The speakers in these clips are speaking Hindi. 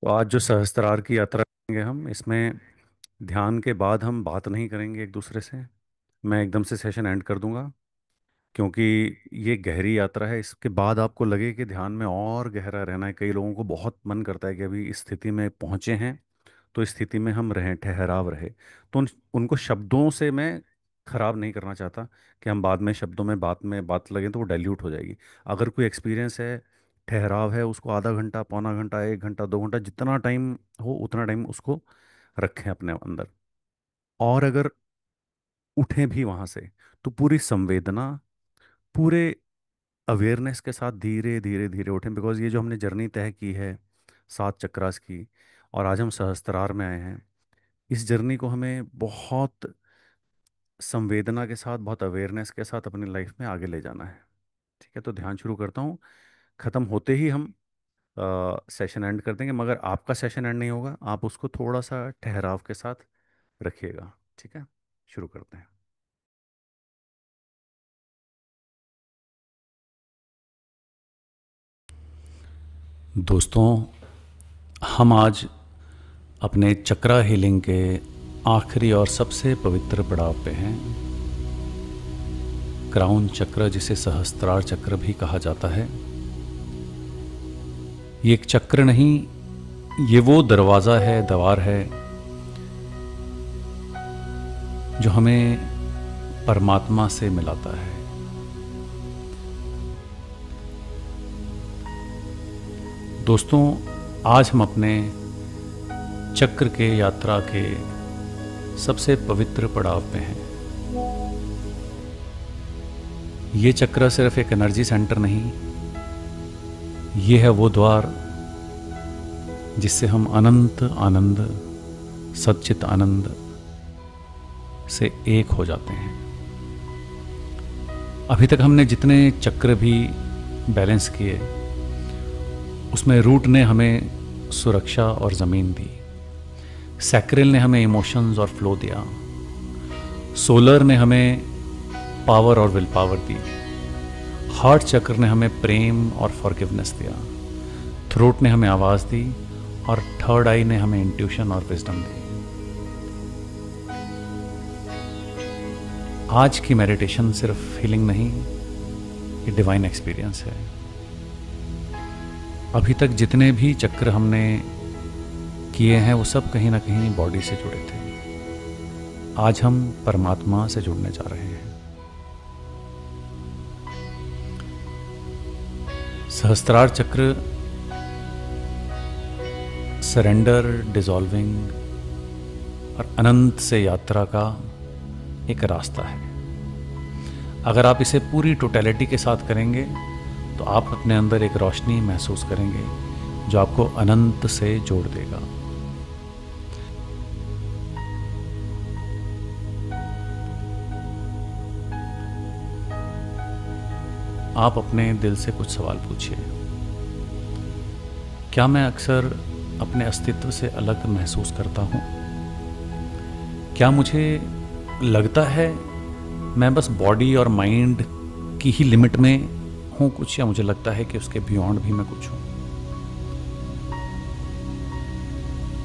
तो आज जो सहस्त्रार की यात्रा करेंगे हम इसमें ध्यान के बाद हम बात नहीं करेंगे एक दूसरे से। मैं एकदम से सेशन एंड कर दूंगा, क्योंकि ये गहरी यात्रा है। इसके बाद आपको लगे कि ध्यान में और गहरा रहना है। कई लोगों को बहुत मन करता है कि अभी इस स्थिति में पहुंचे हैं तो इस स्थिति में हम रहें, ठहराव रहे। तो उनको शब्दों से मैं खराब नहीं करना चाहता कि हम बाद में शब्दों में बात लगें तो वो डाइल्यूट हो जाएगी। अगर कोई एक्सपीरियंस है, ठहराव है, उसको आधा घंटा, पौना घंटा, 1 घंटा, 2 घंटा, जितना टाइम हो उतना टाइम उसको रखें अपने अंदर। और अगर उठें भी वहाँ से तो पूरी संवेदना, पूरे अवेयरनेस के साथ धीरे धीरे धीरे उठें। बिकॉज ये जो हमने जर्नी तय की है 7 चक्रास की, और आज हम सहस्त्रार में आए हैं, इस जर्नी को हमें बहुत संवेदना के साथ, बहुत अवेयरनेस के साथ अपनी लाइफ में आगे ले जाना है। ठीक है, तो ध्यान शुरू करता हूँ। ख़त्म होते ही हम सेशन एंड कर देंगे, मगर आपका सेशन एंड नहीं होगा। आप उसको थोड़ा सा ठहराव के साथ रखिएगा। ठीक है, शुरू करते हैं। दोस्तों, हम आज अपने चक्रा हीलिंग के आखिरी और सबसे पवित्र पड़ाव पे हैं। क्राउन चक्र, जिसे सहस्त्रार चक्र भी कहा जाता है। ये एक चक्र नहीं, ये वो दरवाज़ा है, द्वार है जो हमें परमात्मा से मिलाता है। दोस्तों, आज हम अपने चक्र के यात्रा के सबसे पवित्र पड़ाव पे हैं। ये चक्र सिर्फ एक एनर्जी सेंटर नहीं, ये है वो द्वार जिससे हम अनंत आनंद, सच्चित आनंद से एक हो जाते हैं। अभी तक हमने जितने चक्र भी बैलेंस किए, उसमें रूट ने हमें सुरक्षा और ज़मीन दी, सैक्रेल ने हमें इमोशंस और फ्लो दिया, सोलर ने हमें पावर और विल पावर दी, हार्ट चक्र ने हमें प्रेम और फॉरगिवनेस दिया, थ्रोट ने हमें आवाज़ दी, और थर्ड आई ने हमें इंट्यूशन और विजडम दी। आज की मेडिटेशन सिर्फ हीलिंग नहीं, ये डिवाइन एक्सपीरियंस है। अभी तक जितने भी चक्र हमने किए हैं वो सब कहीं ना कहीं बॉडी से जुड़े थे। आज हम परमात्मा से जुड़ने जा रहे हैं। सहस्त्रार चक्र सरेंडर, डिसॉल्विंग और अनंत से यात्रा का एक रास्ता है। अगर आप इसे पूरी टोटलिटी के साथ करेंगे तो आप अपने अंदर एक रोशनी महसूस करेंगे जो आपको अनंत से जोड़ देगा। आप अपने दिल से कुछ सवाल पूछिए। क्या मैं अक्सर अपने अस्तित्व से अलग महसूस करता हूँ? क्या मुझे लगता है मैं बस बॉडी और माइंड की ही लिमिट में हूँ कुछ, या मुझे लगता है कि उसके बियॉन्ड भी मैं कुछ हूँ?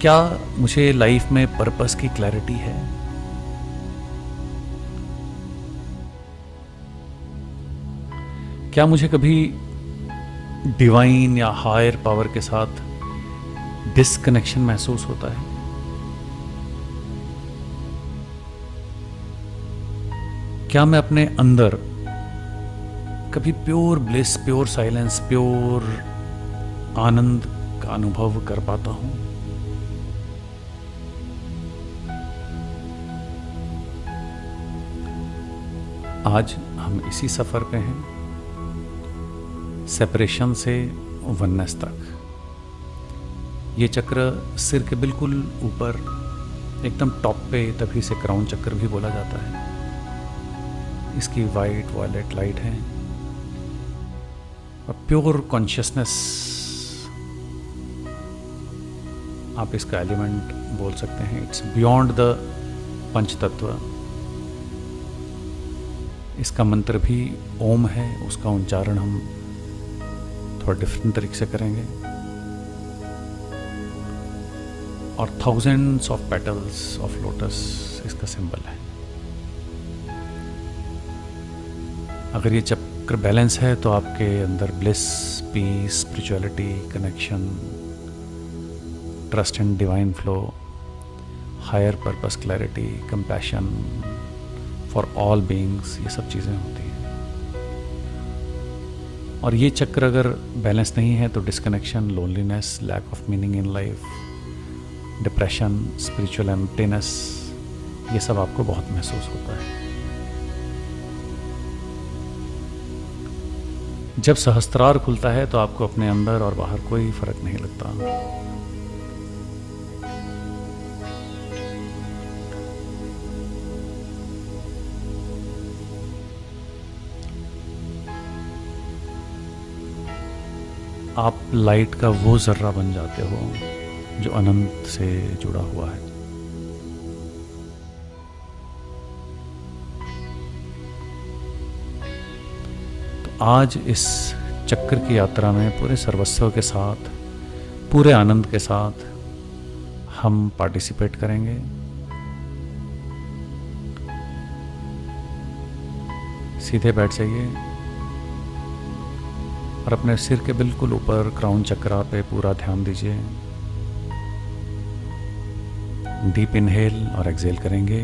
क्या मुझे लाइफ में पर्पस की क्लैरिटी है? क्या मुझे कभी डिवाइन या हायर पावर के साथ डिसकनेक्शन महसूस होता है? क्या मैं अपने अंदर कभी pure bliss, pure silence, pure आनंद का अनुभव कर पाता हूं? आज हम इसी सफर पे हैं, सेपरेशन से वननेस तक। ये चक्र सिर के बिल्कुल ऊपर, एकदम टॉप पे, तभी से क्राउन चक्र भी बोला जाता है। इसकी वाइट वॉयलेट लाइट है और प्योर कॉन्शियसनेस, आप इसका एलिमेंट बोल सकते हैं। इट्स बियॉन्ड द पंच तत्व। इसका मंत्र भी ओम है, उसका उच्चारण हम थोड़ा डिफरेंट तरीके से करेंगे। और thousands of petals of lotus इसका सिंबल है। अगर ये चक्र बैलेंस है तो आपके अंदर bliss, peace, spirituality, connection, trust and divine flow, higher purpose, clarity, compassion for all beings, ये सब चीज़ें होती हैं। और ये चक्र अगर बैलेंस नहीं है तो disconnection, loneliness, lack of meaning in life, depression, spiritual emptiness, ये सब आपको बहुत महसूस होता है। जब सहस्त्रार खुलता है तो आपको अपने अंदर और बाहर कोई फर्क नहीं लगता। आप लाइट का वो जर्रा बन जाते हो जो अनंत से जुड़ा हुआ है। तो आज इस चक्र की यात्रा में पूरे सर्वस्व के साथ, पूरे आनंद के साथ हम पार्टिसिपेट करेंगे। सीधे बैठ जाइए और अपने सिर के बिल्कुल ऊपर क्राउन चक्रा पे पूरा ध्यान दीजिए। डीप इनहेल और एक्सहेल करेंगे।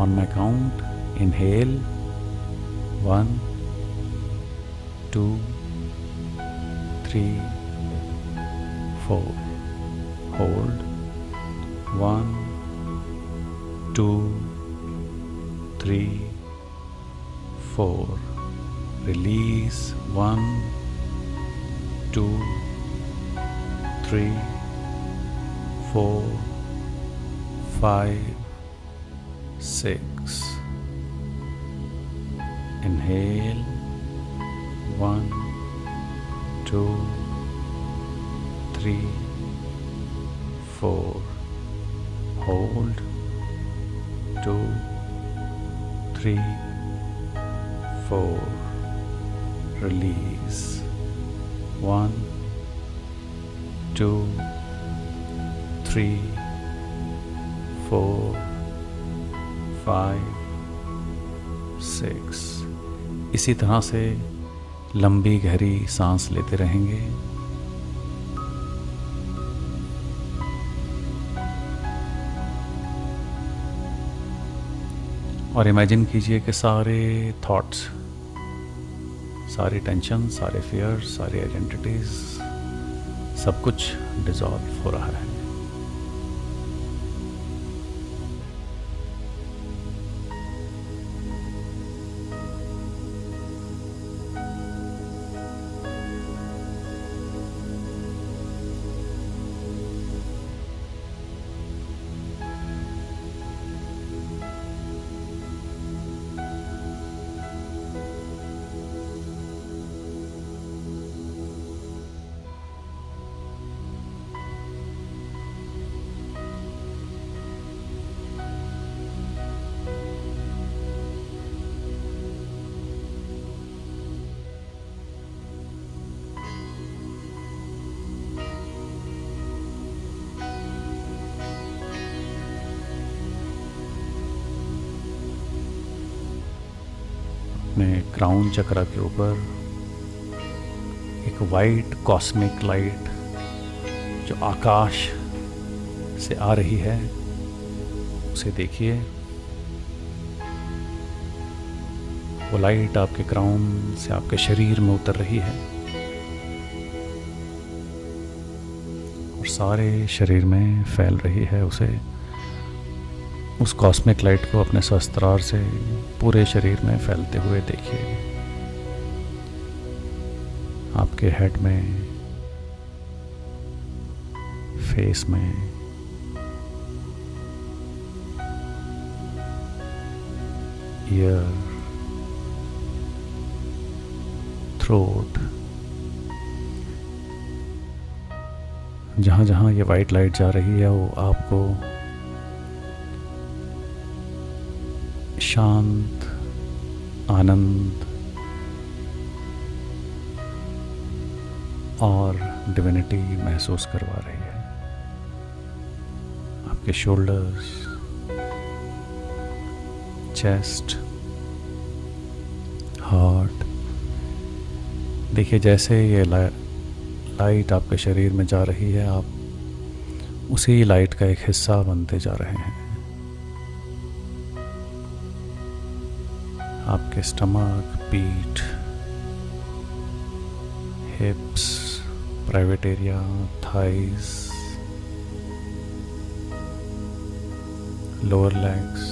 On my count, inhale 1 2 3 4, hold 1 2 3 4, release 1 2 3 4 5 6, inhale 1 2 3 4, hold 2 3 4, release 1 2 3 4 5 6। इसी तरह से लंबी गहरी सांस लेते रहेंगे। और इमेजिन कीजिए कि सारे थॉट्स, सारी टेंशन, सारे फियर्स, सारी आइडेंटिटीज, सब कुछ डिसॉल्व हो रहा है। अपने क्राउन चक्रा के ऊपर एक वाइट कॉस्मिक लाइट जो आकाश से आ रही है उसे देखिए। वो लाइट आपके क्राउन से आपके शरीर में उतर रही है और सारे शरीर में फैल रही है। उस कॉस्मिक लाइट को अपने सहस्त्रार से पूरे शरीर में फैलते हुए देखिए। आपके हेड में, फेस में, ईयर, थ्रोट, जहाँ जहाँ ये वाइट लाइट जा रही है वो आपको शांत, आनंद और डिविनिटी महसूस करवा रही है। आपके शोल्डर्स, चेस्ट, हार्ट। देखिए जैसे ये लाइट आपके शरीर में जा रही है, आप उसी लाइट का एक हिस्सा बनते जा रहे हैं। आपके स्टमक, पीठ, हिप्स, private area, thighs, lower legs,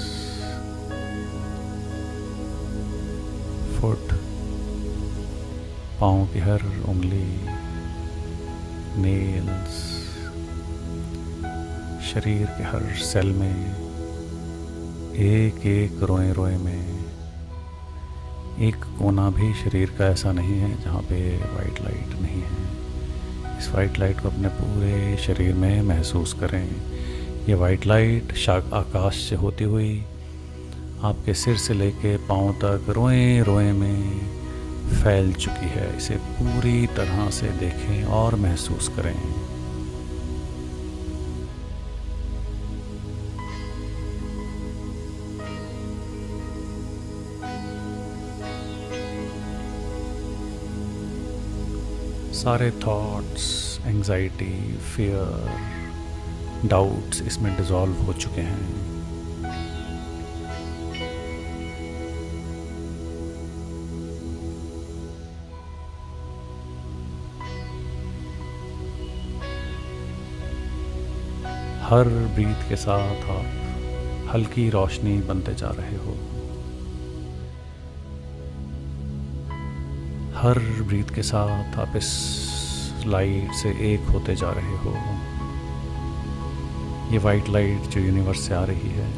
foot, पाँव की हर उंगली, नेल्स, शरीर के हर सेल में, एक एक रोए रोए में। एक कोना भी शरीर का ऐसा नहीं है जहाँ पे वाइट लाइट नहीं है। इस वाइट लाइट को अपने पूरे शरीर में महसूस करें। ये वाइट लाइट आकाश से होती हुई आपके सिर से लेके पाँव तक रोए रोए में फैल चुकी है। इसे पूरी तरह से देखें और महसूस करें। सारे थॉट्स, एंजाइटी, फियर, डाउट्स इसमें डिसॉल्व हो चुके हैं। हर ब्रीथ के साथ आप हल्की रोशनी बनते जा रहे हो। हर ब्रीथ के साथ आप इस लाइट से एक होते जा रहे हो। ये वाइट लाइट जो यूनिवर्स से आ रही है,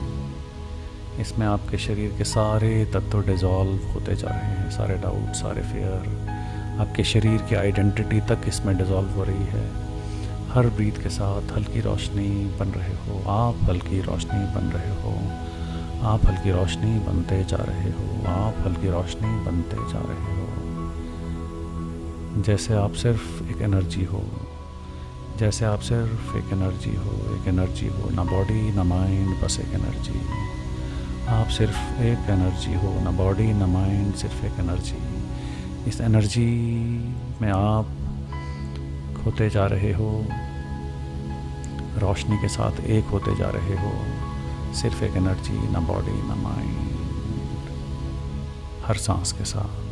इसमें आपके शरीर के सारे तत्व डिसॉल्व होते जा रहे हैं। सारे डाउट, सारे फियर, आपके शरीर की आइडेंटिटी तक इसमें डिसॉल्व हो रही है। हर ब्रीथ के साथ हल्की रोशनी बन रहे हो। आप हल्की रोशनी बन रहे हो। आप हल्की रोशनी बनते जा रहे हो। आप हल्की रोशनी बनते जा रहे हो। जैसे आप सिर्फ एक एनर्जी हो। जैसे आप सिर्फ एक एनर्जी हो। एक एनर्जी हो, ना बॉडी ना माइंड, बस एक एनर्जी। आप सिर्फ एक एनर्जी हो, ना बॉडी ना माइंड, सिर्फ एक एनर्जी। इस एनर्जी में आप खोते जा रहे हो। रोशनी के साथ एक होते जा रहे हो। सिर्फ एक एनर्जी, ना बॉडी ना माइंड, हर सांस के साथ।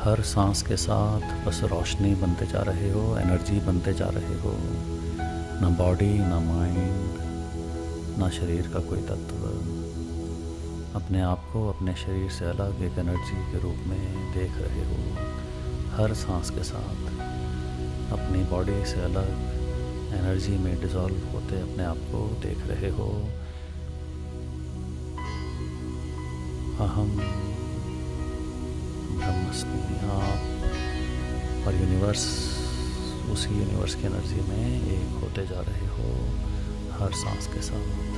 हर सांस के साथ बस रोशनी बनते जा रहे हो, एनर्जी बनते जा रहे हो। ना बॉडी, ना माइंड, ना शरीर का कोई तत्व। अपने आप को अपने शरीर से अलग एक एनर्जी के रूप में देख रहे हो। हर सांस के साथ अपनी बॉडी से अलग एनर्जी में डिसॉल्व होते अपने आप को देख रहे हो। अहम ब्रह्मस्मि। आप और यूनिवर्स, उसी यूनिवर्स की एनर्जी में एक होते जा रहे हो हर सांस के साथ।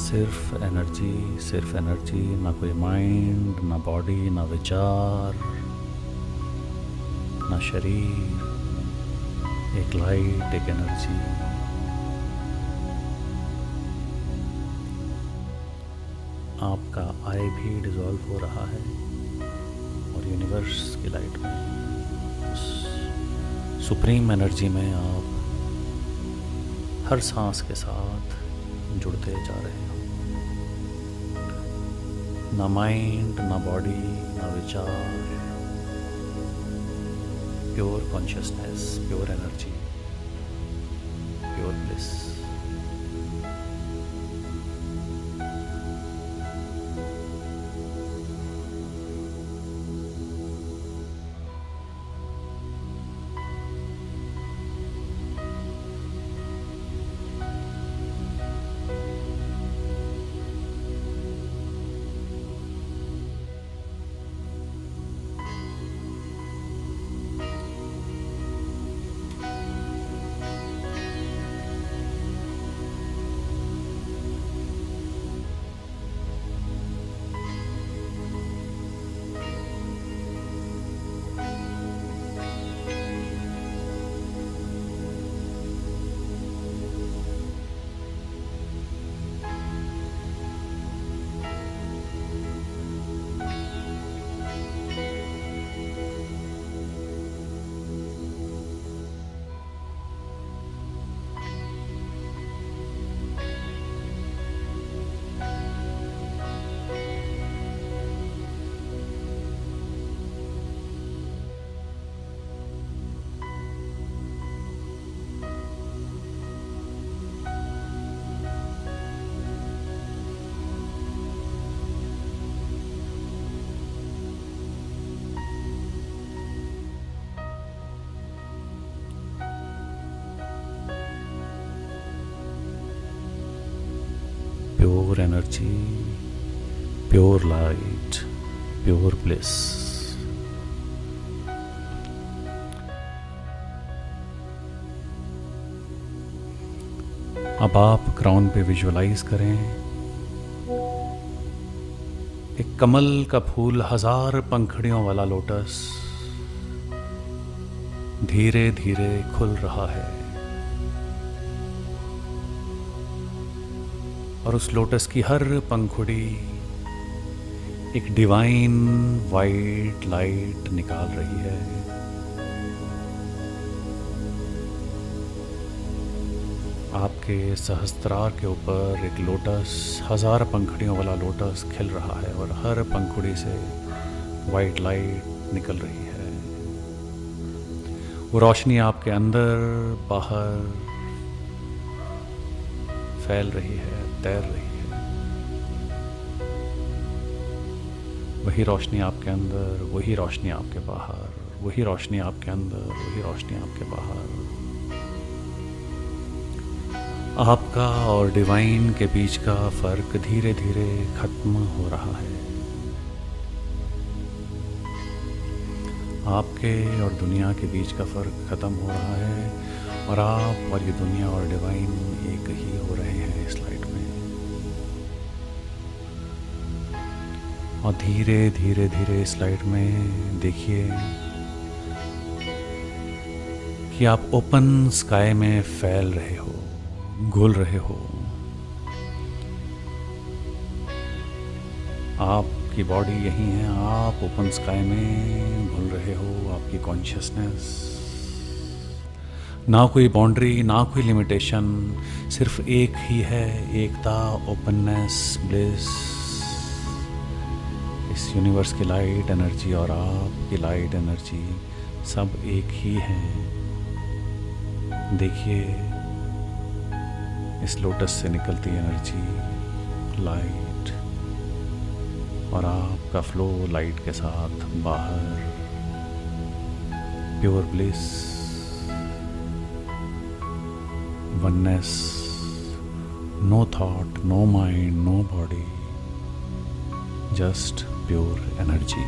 सिर्फ एनर्जी, ना कोई माइंड, ना बॉडी, ना विचार, ना शरीर, एक लाइट, एक एनर्जी। आपका आई भी डिसॉल्व हो रहा है और यूनिवर्स की लाइट में, उस सुप्रीम एनर्जी में आप हर सांस के साथ जुड़ते जा रहे हो। ना माइंड, ना बॉडी, ना विचार, pure consciousness, pure energy, pure bliss. Pure energy, pure light, pure bliss. अब आप ग्राउंड पे विजुअलाइज करें एक कमल का फूल, 1000 पंखड़ियों वाला लोटस धीरे धीरे खुल रहा है और उस लोटस की हर पंखुड़ी एक डिवाइन वाइट लाइट निकाल रही है। आपके सहस्त्रार के ऊपर एक लोटस, 1000 पंखुड़ियों वाला लोटस खिल रहा है और हर पंखुड़ी से वाइट लाइट निकल रही है। वो रोशनी आपके अंदर बाहर फैल रही है, तैर रही है। वही रोशनी आपके अंदर, वही रोशनी आपके बाहर, वही रोशनी आपके अंदर, वही रोशनी आपके बाहर। आपका और डिवाइन के बीच का फर्क धीरे धीरे खत्म हो रहा है। आपके और दुनिया के बीच का फर्क खत्म हो रहा है और आप और ये दुनिया और डिवाइन एक ही हो रहे हैं इस लाइट में। और धीरे धीरे धीरे इस लाइट में देखिए कि आप ओपन स्काई में फैल रहे हो, घुल रहे हो। आपकी बॉडी यही है, आप ओपन स्काई में घुल रहे हो। आपकी कॉन्शियसनेस, ना कोई बाउंड्री, ना कोई लिमिटेशन, सिर्फ एक ही है, एकता, ओपननेस, ब्लिस। इस यूनिवर्स की लाइट एनर्जी और आपकी लाइट एनर्जी सब एक ही हैं। देखिए इस लोटस से निकलती एनर्जी, लाइट, और आपका फ्लो लाइट के साथ बाहर, pure bliss, oneness, no thought, no mind, no body, just pure energy.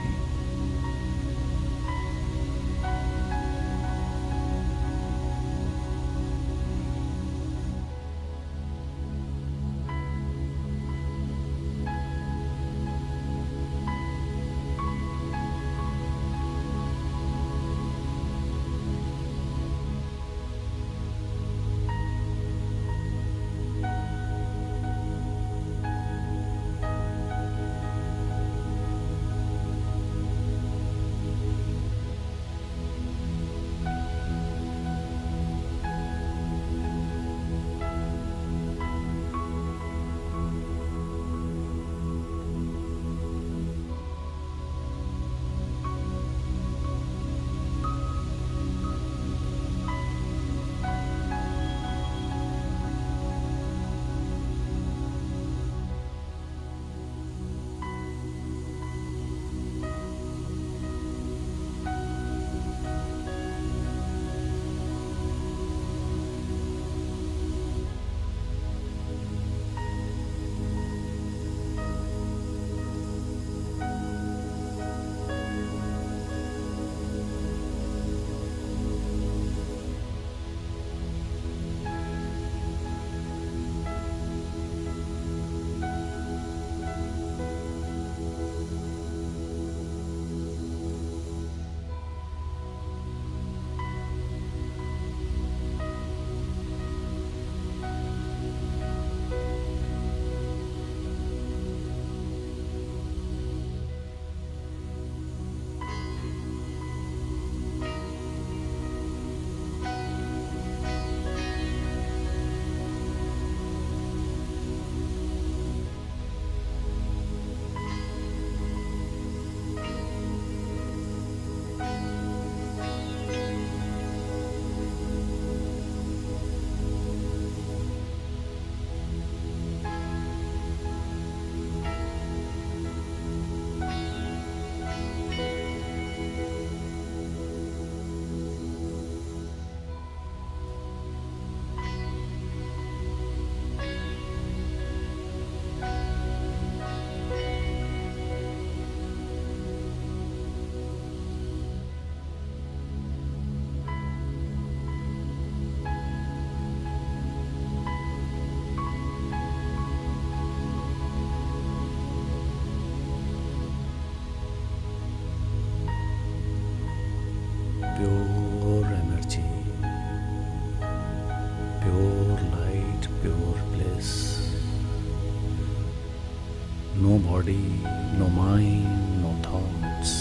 body, no mind, no thoughts,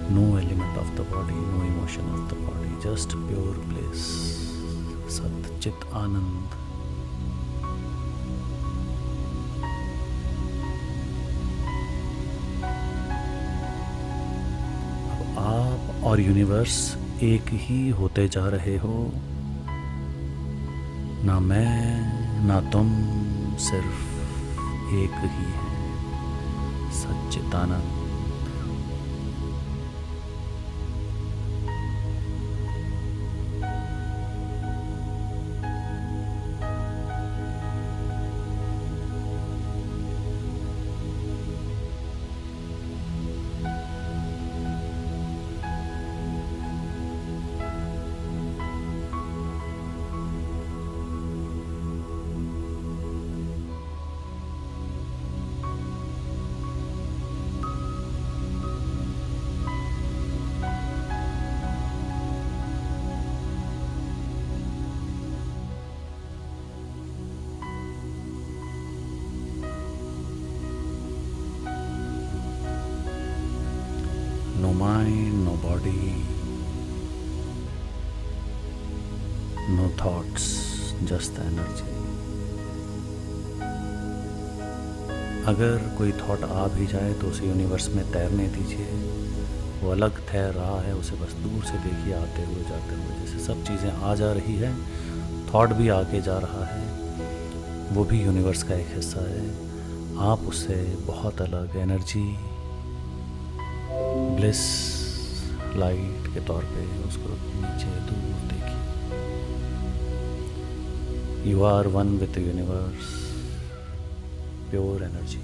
no element of the body, no emotion of the body, just pure bliss, Sat Chit Anand. अब आप और यूनिवर्स एक ही होते जा रहे हो, ना मैं ना तुम, सिर्फ एक ही है, सच्चिदानंद। No mind, no body, no thoughts, just the energy. अगर कोई थॉट आ भी जाए तो उसे यूनिवर्स में तैरने दीजिए, वो अलग तैर रहा है, उसे बस दूर से देखिए आते हुए जाते हुए, जैसे सब चीज़ें आ जा रही है, थॉट भी आगे जा रहा है, वो भी यूनिवर्स का एक हिस्सा है। आप उससे बहुत अलग एनर्जी, ब्लिस, लाइट के तौर पे उसको नीचे दूर देखिए। You are one with the universe, pure energy.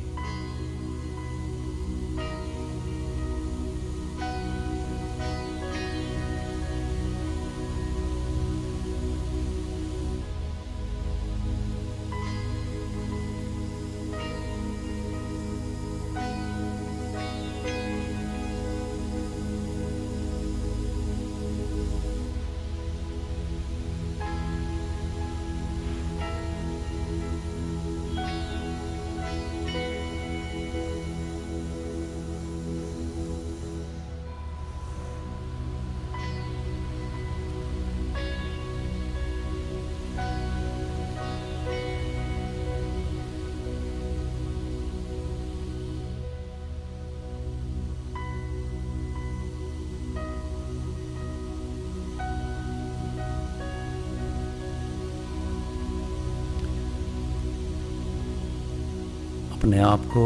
अपने आप को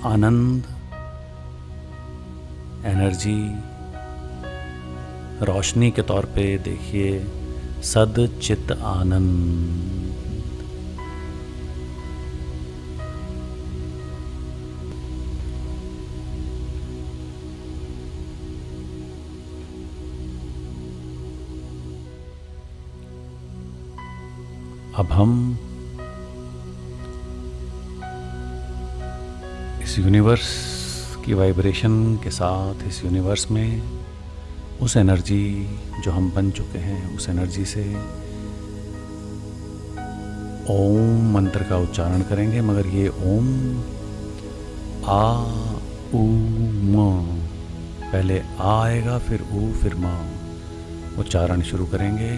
आनंद, एनर्जी, रोशनी के तौर पे देखिए, सद चित आनंद। अब हम इस यूनिवर्स की वाइब्रेशन के साथ, इस यूनिवर्स में उस एनर्जी जो हम बन चुके हैं, उस एनर्जी से ओम मंत्र का उच्चारण करेंगे, मगर ये ओम आ उ म, पहले आ आएगा, फिर उ, फिर म। उच्चारण शुरू करेंगे।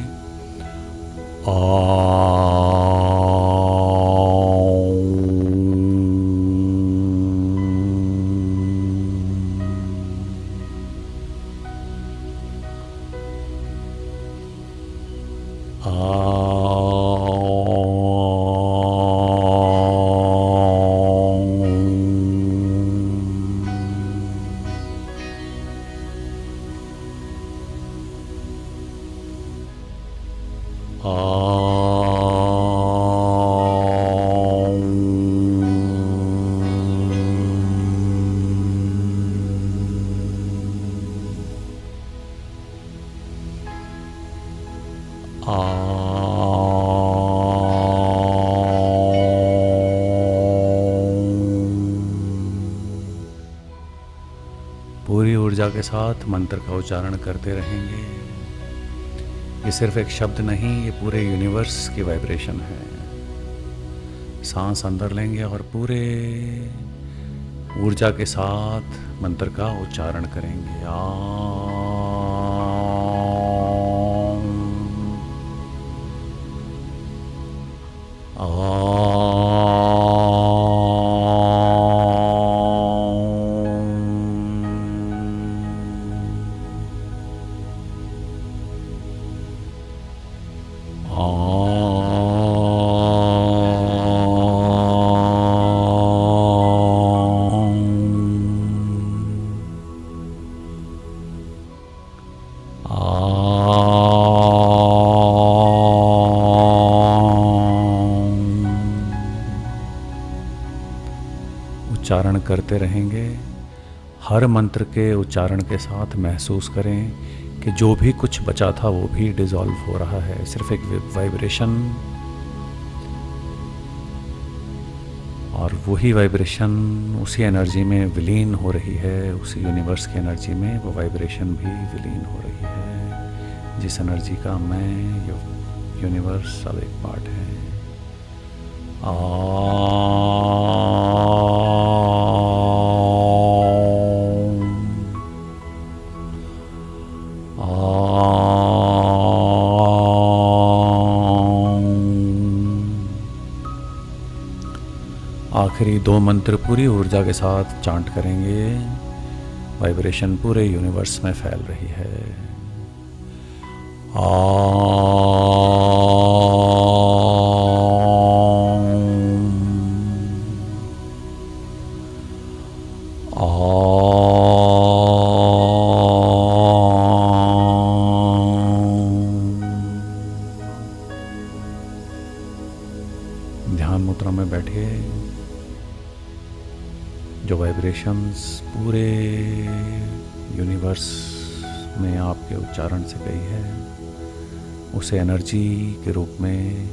पूरी ऊर्जा के साथ मंत्र का उच्चारण करते रहेंगे। ये सिर्फ एक शब्द नहीं, ये पूरे यूनिवर्स की वाइब्रेशन है। सांस अंदर लेंगे और पूरे ऊर्जा के साथ मंत्र का उच्चारण करेंगे। उच्चारण करते रहेंगे। हर मंत्र के उच्चारण के साथ महसूस करें कि जो भी कुछ बचा था वो भी डिसॉल्व हो रहा है। सिर्फ एक वाइब्रेशन, और वही वाइब्रेशन उसी एनर्जी में विलीन हो रही है, उसी यूनिवर्स की एनर्जी में वो वाइब्रेशन भी विलीन हो रही है, जिस एनर्जी का मैं यूनिवर्स अब एक पार्ट है। आखिरी 2 मंत्र पूरी ऊर्जा के साथ चांट करेंगे। वाइब्रेशन पूरे यूनिवर्स में फैल रही है। ध्यान मुद्रा में बैठे। जो वाइब्रेशंस पूरे यूनिवर्स में आपके उच्चारण से गई है, उसे एनर्जी के रूप में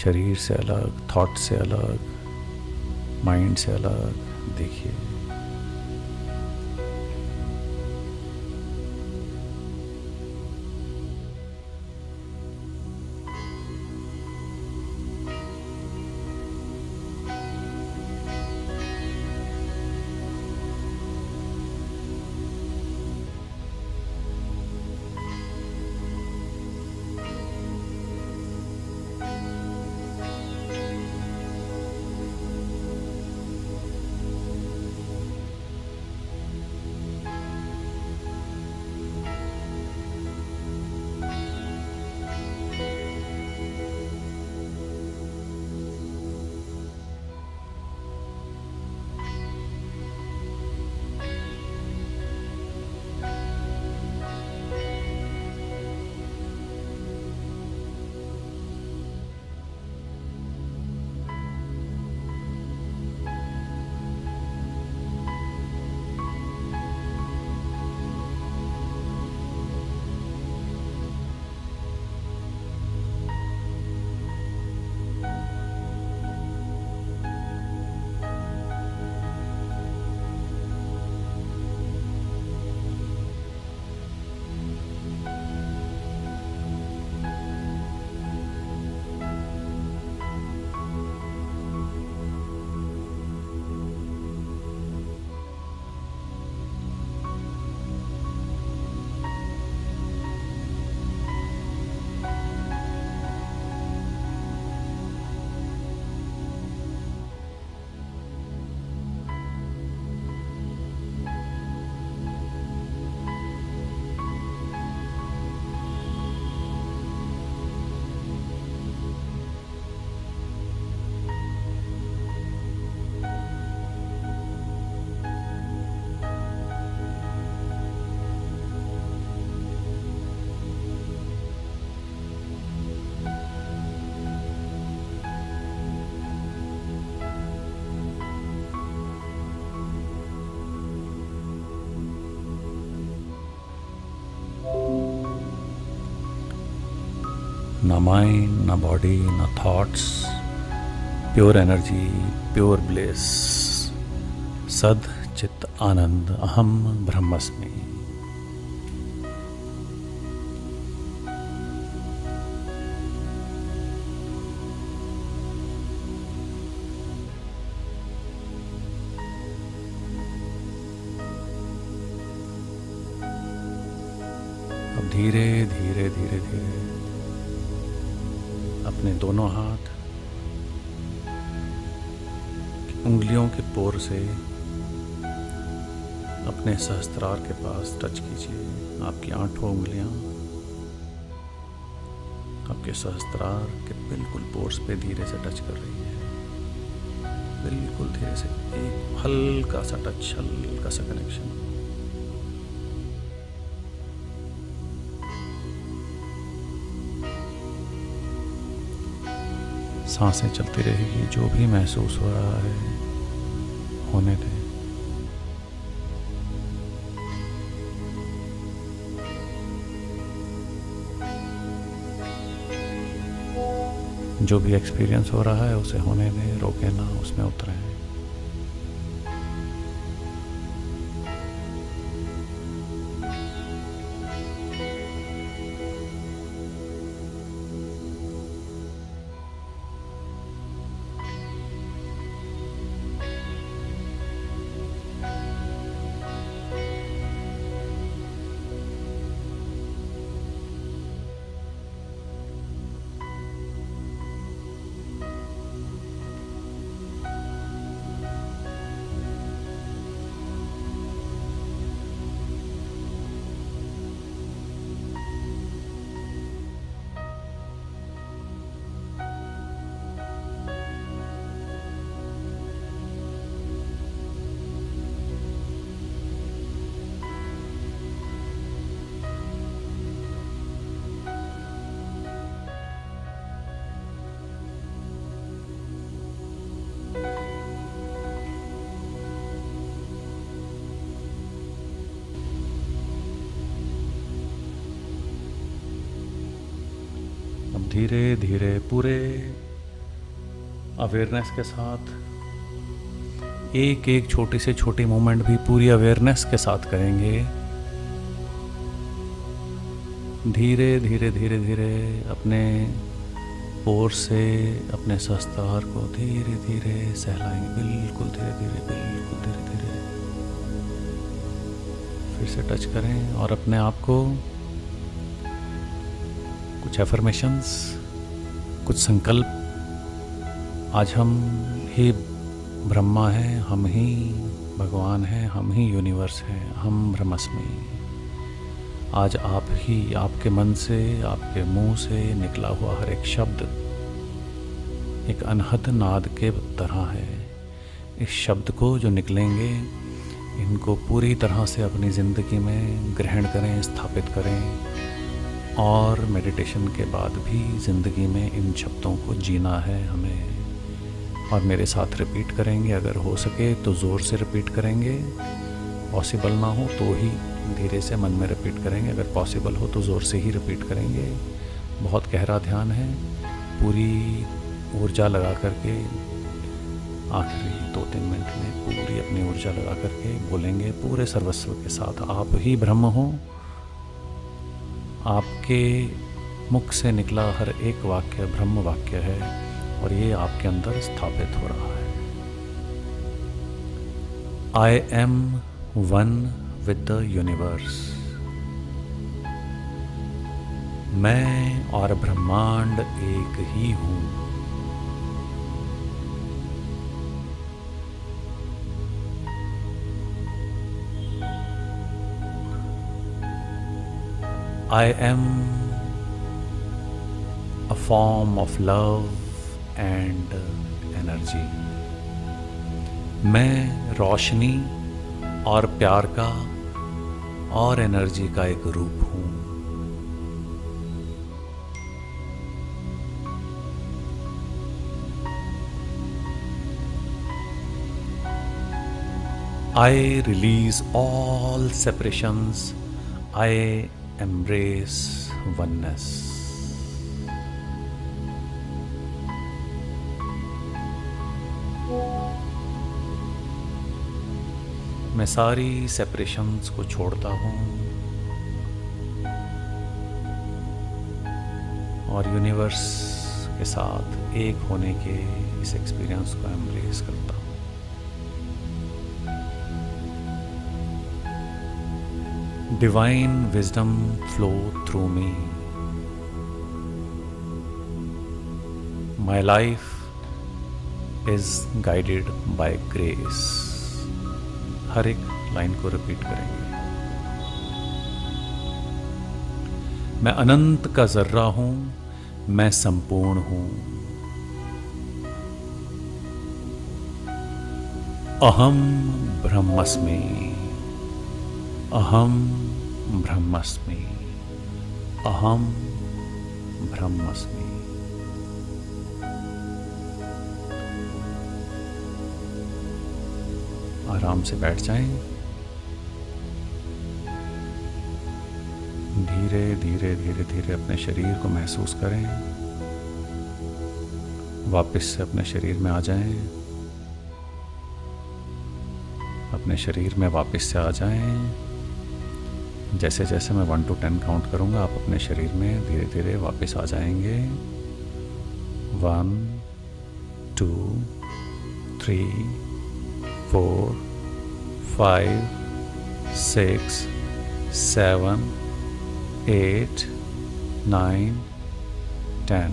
शरीर से अलग, थॉट से अलग, माइंड से अलग देखिए। ना माइंड, ना बॉडी, ना thoughts, pure energy, pure bliss, सद चित आनंद, अहम ब्रह्मस्मि। धीरे धीरे धीरे धीरे अपने दोनों हाथ उंगलियों के पोर से अपने सहस्त्रार के पास टच कीजिए। आपकी 8 उंगलियां आपके सहस्त्रार के बिल्कुल पोर्स पे धीरे से टच कर रही है। बिल्कुल धीरे से एक हल्का सा टच, हल्का सा कनेक्शन। सांसें चलती रहेगी, जो भी महसूस हो रहा है होने दें। जो भी एक्सपीरियंस हो रहा है उसे होने दें, रोके ना, उसमें उतरें। अब धीरे धीरे पूरे अवेयरनेस के साथ एक एक छोटी से छोटी मूवमेंट भी पूरी अवेयरनेस के साथ करेंगे। धीरे धीरे धीरे धीरे अपने पोर से अपने सहस्त्रार को धीरे धीरे सहलाएंगे। बिल्कुल धीरे धीरे, बिल्कुल धीरे धीरे फिर से टच करें और अपने आप को कुछ एफर्मेशंस, कुछ संकल्प। आज हम ही ब्रह्मा हैं, हम ही भगवान हैं, हम ही यूनिवर्स हैं, हम ब्रह्मस्मि। आज आप ही, आपके मन से, आपके मुंह से निकला हुआ हर एक शब्द एक अनहद नाद के तरह है। इस शब्द को जो निकलेंगे, इनको पूरी तरह से अपनी ज़िंदगी में ग्रहण करें, स्थापित करें और मेडिटेशन के बाद भी ज़िंदगी में इन शब्दों को जीना है हमें। और मेरे साथ रिपीट करेंगे, अगर हो सके तो ज़ोर से रिपीट करेंगे, पॉसिबल ना हो तो ही धीरे से मन में रिपीट करेंगे, अगर पॉसिबल हो तो ज़ोर से ही रिपीट करेंगे। बहुत गहरा ध्यान है, पूरी ऊर्जा लगा करके आखिरी 2-3 मिनट में पूरी अपनी ऊर्जा लगा करके बोलेंगे पूरे सर्वस्व के साथ, आप ही ब्रह्म हो। आपके मुख से निकला हर एक वाक्य ब्रह्म वाक्य है और ये आपके अंदर स्थापित हो रहा है। I am one with the universe. मैं और ब्रह्मांड एक ही हूँ। I am a form of love and energy. मैं रोशनी और प्यार का और एनर्जी का एक रूप हूँ। I release all separations. I embrace oneness. मैं सारी सेपरेशंस को छोड़ता हूँ और यूनिवर्स के साथ एक होने के इस एक्सपीरियंस को एम्ब्रेस करता हूँ। Divine wisdom flow through me. My life is guided by grace. हर एक लाइन को रिपीट करेंगे। मैं अनंत का जर्रा हूं, मैं संपूर्ण हूं। अहम ब्रह्मस्मि। अहम ब्रह्मस्मि। अहम ब्रह्मस्मि। आराम से बैठ जाएं। धीरे धीरे धीरे धीरे अपने शरीर को महसूस करें। वापस से अपने शरीर में आ जाएं। अपने शरीर में वापस से आ जाएं। जैसे जैसे मैं 1 to 10 काउंट करूंगा, आप अपने शरीर में धीरे धीरे वापस आ जाएंगे। 1, 2, 3, 4, 5, 6, 7, 8, 9, 10।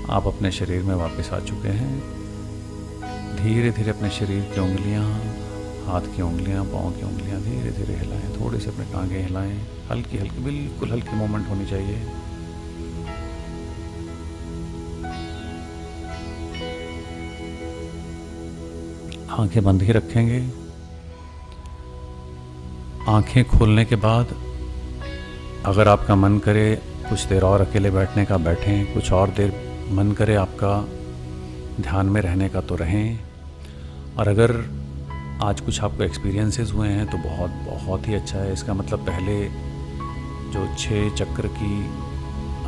आप अपने शरीर में वापस आ चुके हैं। धीरे धीरे अपने शरीर की उंगलियां, हाथ की उंगलियां, पाँव की उंगलियां धीरे धीरे हिलाएं। थोड़ी सी अपने टांगे हिलाएं। हल्की हल्की, बिल्कुल हल्की मूवमेंट होनी चाहिए। आंखें बंद ही रखेंगे। आंखें खोलने के बाद अगर आपका मन करे कुछ देर और अकेले बैठने का, बैठें। कुछ और देर मन करे आपका ध्यान में रहने का, तो रहें। और अगर आज कुछ आपको एक्सपीरियंसेस हुए हैं तो बहुत बहुत ही अच्छा है। इसका मतलब पहले जो 6 चक्र की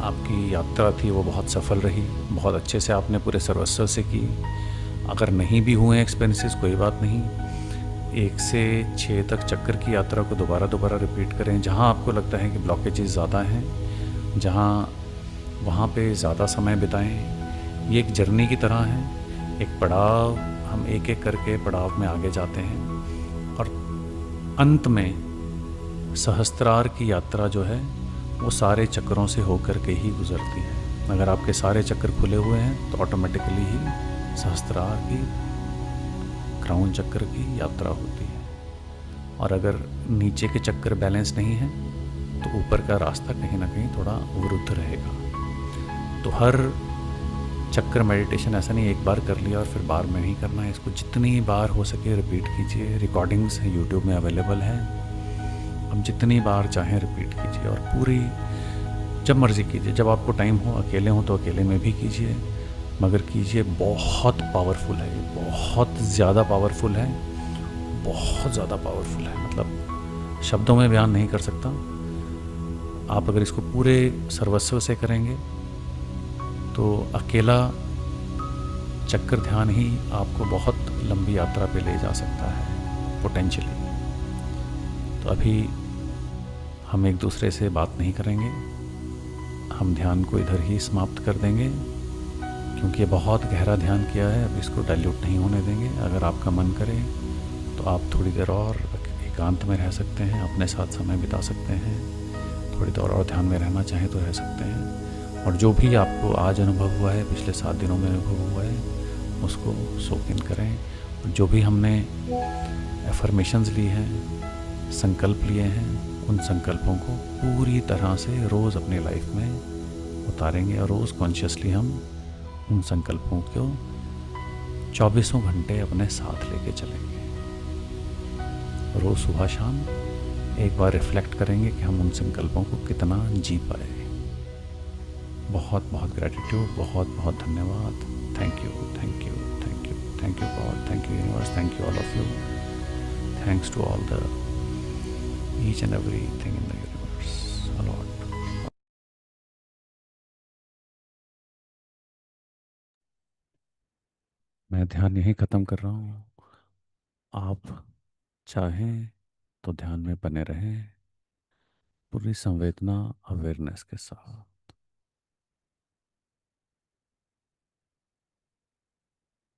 आपकी यात्रा थी वो बहुत सफल रही, बहुत अच्छे से आपने पूरे सर्वस्व से की। अगर नहीं भी हुए एक्सपीरियंसेस, कोई बात नहीं। 1 से 6 तक चक्कर की यात्रा को दोबारा दोबारा रिपीट करें। जहाँ आपको लगता है कि ब्लॉकेजेस ज़्यादा हैं, जहाँ वहाँ पे ज़्यादा समय बिताएं। ये एक जर्नी की तरह है, एक पड़ाव। हम एक एक करके पड़ाव में आगे जाते हैं और अंत में सहस्त्रार की यात्रा जो है वो सारे चक्रों से होकर के ही गुजरती है। अगर आपके सारे चक्र खुले हुए हैं तो ऑटोमेटिकली ही सहस्त्रार की, क्राउन चक्र की यात्रा होती है। और अगर नीचे के चक्कर बैलेंस नहीं है तो ऊपर का रास्ता कहीं ना कहीं थोड़ा अवरुद्ध रहेगा। तो हर चक्कर मेडिटेशन ऐसा नहीं एक बार कर लिया और फिर बार में नहीं करना है। इसको जितनी बार हो सके रिपीट कीजिए। रिकॉर्डिंग्स यूट्यूब में अवेलेबल है, हम जितनी बार चाहें रिपीट कीजिए। और पूरी जब मर्ज़ी कीजिए, जब आपको टाइम हो, अकेले हो तो अकेले में भी कीजिए, मगर कीजिए। बहुत पावरफुल है ये, बहुत ज़्यादा पावरफुल है, बहुत ज़्यादा पावरफुल है। मतलब शब्दों में बयान नहीं कर सकता। आप अगर इसको पूरे सर्वस्व से करेंगे तो अकेला चक्कर ध्यान ही आपको बहुत लंबी यात्रा पे ले जा सकता है पोटेंशियली। तो अभी हम एक दूसरे से बात नहीं करेंगे, हम ध्यान को इधर ही समाप्त कर देंगे, क्योंकि ये बहुत गहरा ध्यान किया है। अब इसको डाइल्यूट नहीं होने देंगे। अगर आपका मन करे तो आप थोड़ी देर और एकांत में रह सकते हैं, अपने साथ समय बिता सकते हैं। थोड़ी देर और ध्यान में रहना चाहें तो रह सकते हैं। और जो भी आपको आज अनुभव हुआ है, पिछले 7 दिनों में अनुभव हुआ है, उसको सोक इन करें। जो भी हमने एफर्मेशंस ली हैं, संकल्प लिए हैं, उन संकल्पों को पूरी तरह से रोज़ अपनी लाइफ में उतारेंगे। और रोज़ कॉन्शियसली हम उन संकल्पों को 24 घंटे अपने साथ लेके चलेंगे। रोज़ सुबह शाम एक बार रिफ्लेक्ट करेंगे कि हम उन संकल्पों को कितना जी पाए। बहुत बहुत ग्रेटिट्यूड, बहुत बहुत धन्यवाद। Thank you, thank you, thank you, thank you God, thank you universe, thank you all of you. Thanks to all the each and every thing in the universe a lot. मैं ध्यान यहीं ख़त्म कर रहा हूँ। आप चाहें तो ध्यान में बने रहें पूरी संवेदना, अवेयरनेस के साथ।